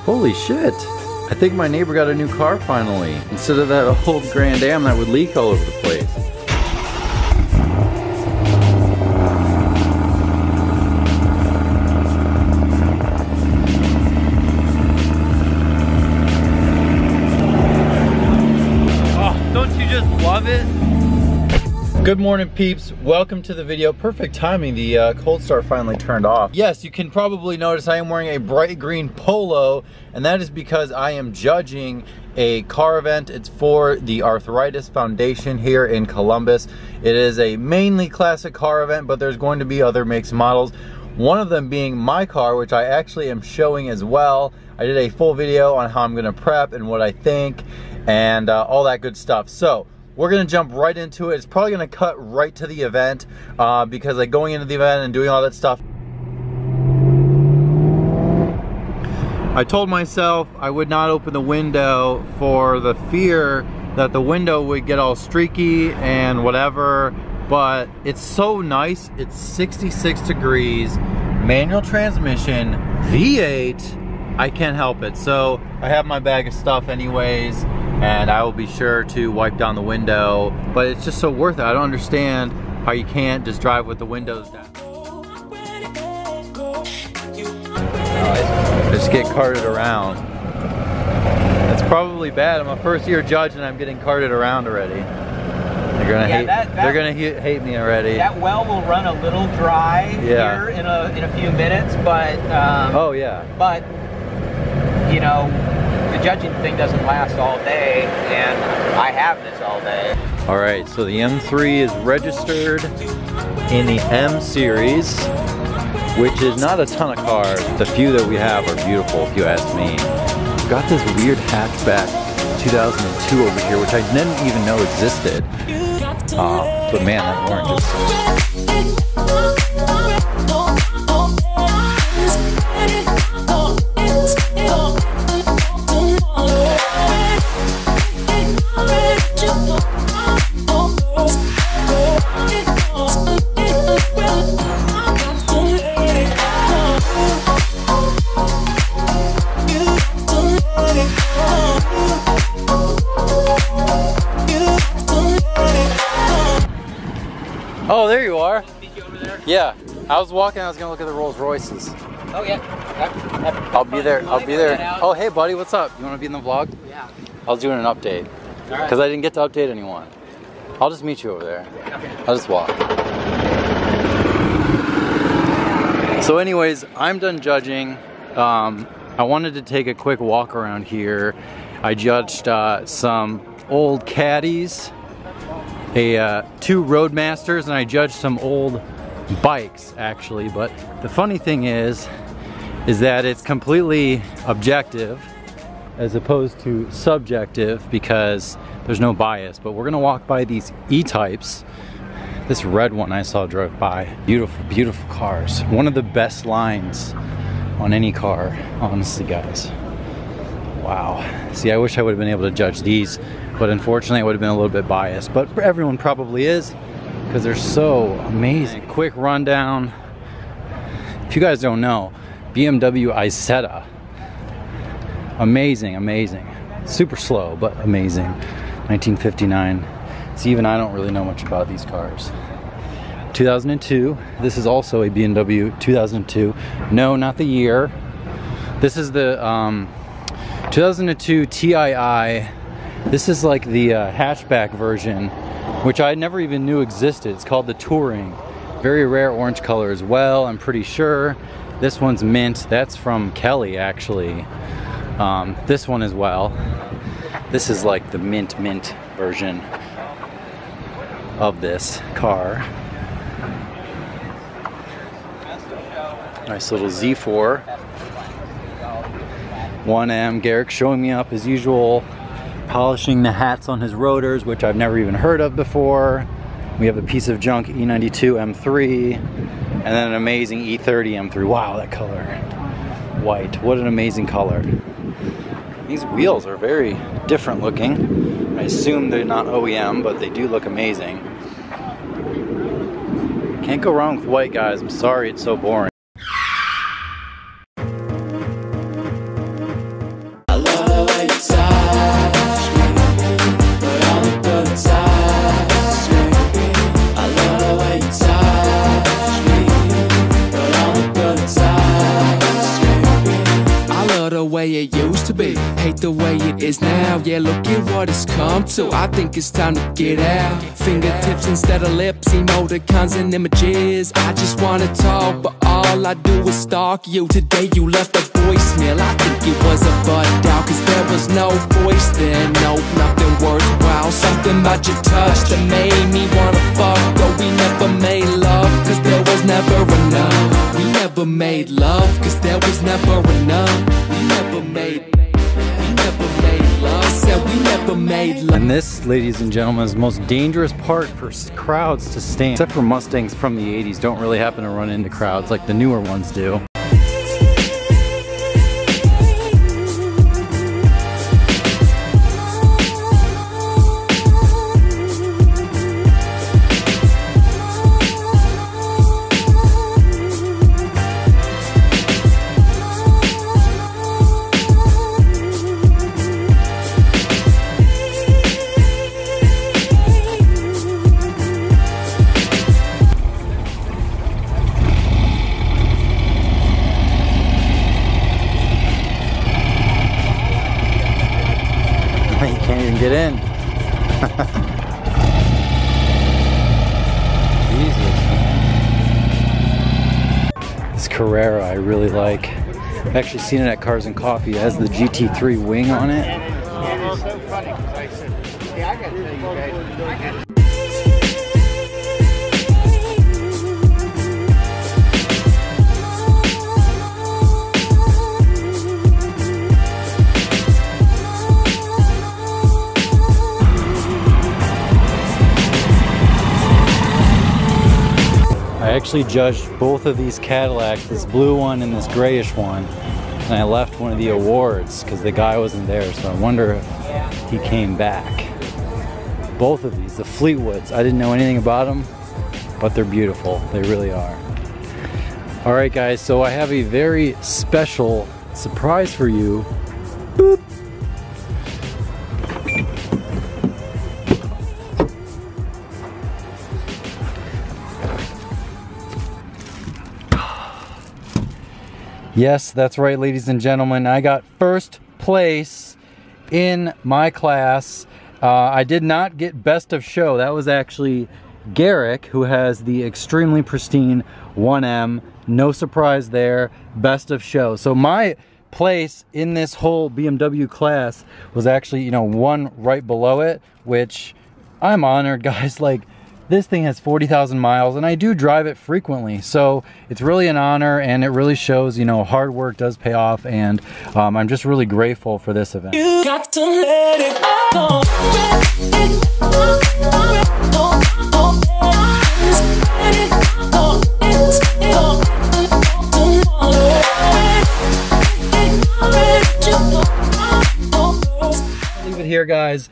Holy shit! I think my neighbor got a new car finally, instead of that old Grand Am that would leak all over the place. Oh, don't you just love it? Good morning, peeps. Welcome to the video. Perfect timing, the cold start finally turned off. Yes, you can probably notice I am wearing a bright green polo, and that is because I am judging a car event. It's for the Arthritis Foundation here in Columbus. It is a mainly classic car event, but there's going to be other makes and models. One of them being my car, which I actually am showing as well. I did a full video on how I'm gonna prep and what I think and all that good stuff. So we're gonna jump right into it. It's probably gonna cut right to the event because like going into the event and doing all that stuff. I told myself I would not open the window for the fear that the window would get all streaky and whatever, but it's so nice. It's 66 degrees, manual transmission, V8, I can't help it. So I have my bag of stuff anyways, and I will be sure to wipe down the window, but it's just so worth it. I don't understand how you can't just drive with the windows down. Just get carted around. That's probably bad. I'm a first year judge and I'm getting carted around already. They're gonna hate me already. That well will run a little dry here in a few minutes, but oh yeah. But you know, the judging thing doesn't last all day, and I have this all day. All right, so the M3 is registered in the M series, which is not a ton of cars. The few that we have are beautiful, if you ask me. We've got this weird hatchback 2002 over here, which I didn't even know existed. But man, that orange is so... Oh, there you are. Meet you over there? Yeah, I was walking, I was gonna look at the Rolls Royces. Oh yeah. I'll be there, I'll be there. Oh, hey buddy, what's up? You wanna be in the vlog? Yeah. I was doing an update. Because I didn't get to update anyone. I'll just meet you over there. Okay. I'll just walk. So anyways, I'm done judging. I wanted to take a quick walk around here. I judged some old caddies, two Roadmasters, and I judged some old bikes actually. But the funny thing is that it's completely objective as opposed to subjective because there's no bias. But we're gonna walk by these E-types. This red one I saw drove by. Beautiful, beautiful cars. One of the best lines on any car, honestly guys. Wow. See, I wish I would have been able to judge these, but unfortunately I would have been a little bit biased. But everyone probably is, because they're so amazing. Quick rundown. If you guys don't know, BMW Isetta. Amazing, amazing. Super slow, but amazing. 1959. See, even I don't really know much about these cars. 2002. This is also a BMW 2002. No, not the year. This is the 2002 TII. This is like the hatchback version, which I never even knew existed. It's called the Touring. Very rare orange color as well, I'm pretty sure. This one's mint. That's from Kelly, actually. This one as well. This is like the mint version of this car. Nice little Z4. 1M. Garrick showing me up as usual, polishing the hats on his rotors, which I've never even heard of before. We have a piece of junk E92 M3, and then an amazing E30 M3. Wow, that color. White. What an amazing color. These wheels are very different looking. I assume they're not OEM, but they do look amazing. Can't go wrong with white, guys. I'm sorry it's so boring. is now. Yeah, look at what it's come to. I think it's time to get out. Fingertips instead of lips, emoticons and images. I just wanna talk, but all I do is stalk you. Today you left a voicemail, I think it was a butt dial, cause there was no voice then, no, nothing worthwhile. Something about your touch that made me wanna fuck. Though we never made love, cause there was never enough. We never made love, cause there was never enough. We never made love, said we never made love. And this, ladies and gentlemen, is the most dangerous part for crowds to stand. Except for Mustangs from the 80s, don't really happen to run into crowds like the newer ones do. You can't even get in. Jesus, man. This Carrera I really like. I've actually seen it at Cars and Coffee. It has the GT3 wing on it. Yeah, it's so funny because I said, yeah, I gotta tell you guys. I actually judged both of these Cadillacs, this blue one and this grayish one, and I left one of the awards because the guy wasn't there, so I wonder if he came back. Both of these, the Fleetwoods, I didn't know anything about them, but they're beautiful, they really are. Alright guys, so I have a very special surprise for you. Boop. Yes, that's right, ladies and gentlemen. I got first place in my class. I did not get best of show. That was actually Garrick, who has the extremely pristine 1M. No surprise there, best of show. So my place in this whole BMW class was actually, you know, one right below it, which I'm honored, guys. Like, this thing has 40,000 miles and I do drive it frequently, so it's really an honor, and it really shows, you know, hard work does pay off, and I'm just really grateful for this event. You got to let it go. Leave it here, guys.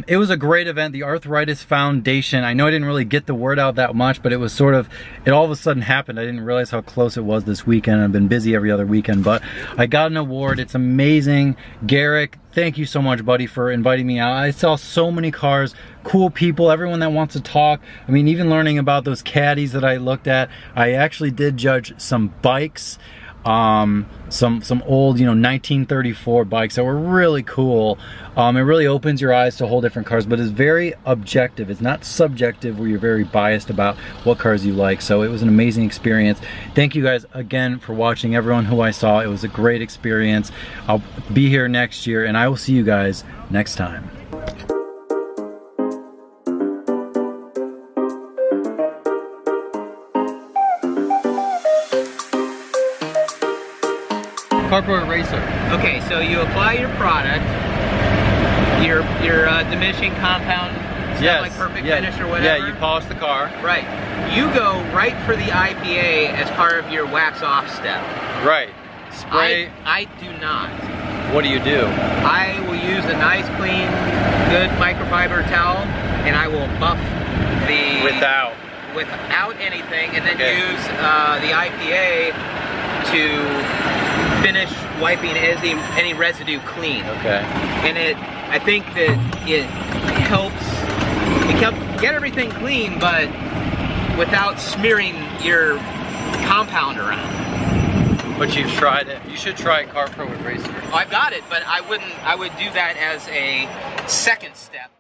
It was a great event, the Arthritis Foundation. I know I didn't really get the word out that much, but it was sort of, it all of a sudden happened. I didn't realize how close it was this weekend. I've been busy every other weekend, but I got an award. It's amazing. Garrick, thank you so much, buddy, for inviting me out. I saw so many cars, cool people, everyone that wants to talk. I mean, even learning about those caddies that I looked at. I actually did judge some bikes. Some old, you know, 1934 bikes that were really cool. It really opens your eyes to whole different cars, but it's very objective. It's not subjective where you're very biased about what cars you like. So it was an amazing experience. Thank you guys again for watching, everyone who I saw. It was a great experience. I'll be here next year, and I will see you guys next time. Cardboard Racer. Okay, so you apply your product, your diminishing compound, yes, like perfect finish or whatever. Yeah, you polish the car. Right. You go right for the IPA as part of your wax off step. Right. Spray. I do not. What do you do? I will use a nice, clean, good microfiber towel, and I will buff the without anything, and then use the IPA to finish wiping any residue clean. Okay. And I think that it helps get everything clean, but without smearing your compound around. But you've tried it. You should try Car Pro with Racer. I've got it, but I would do that as a second step.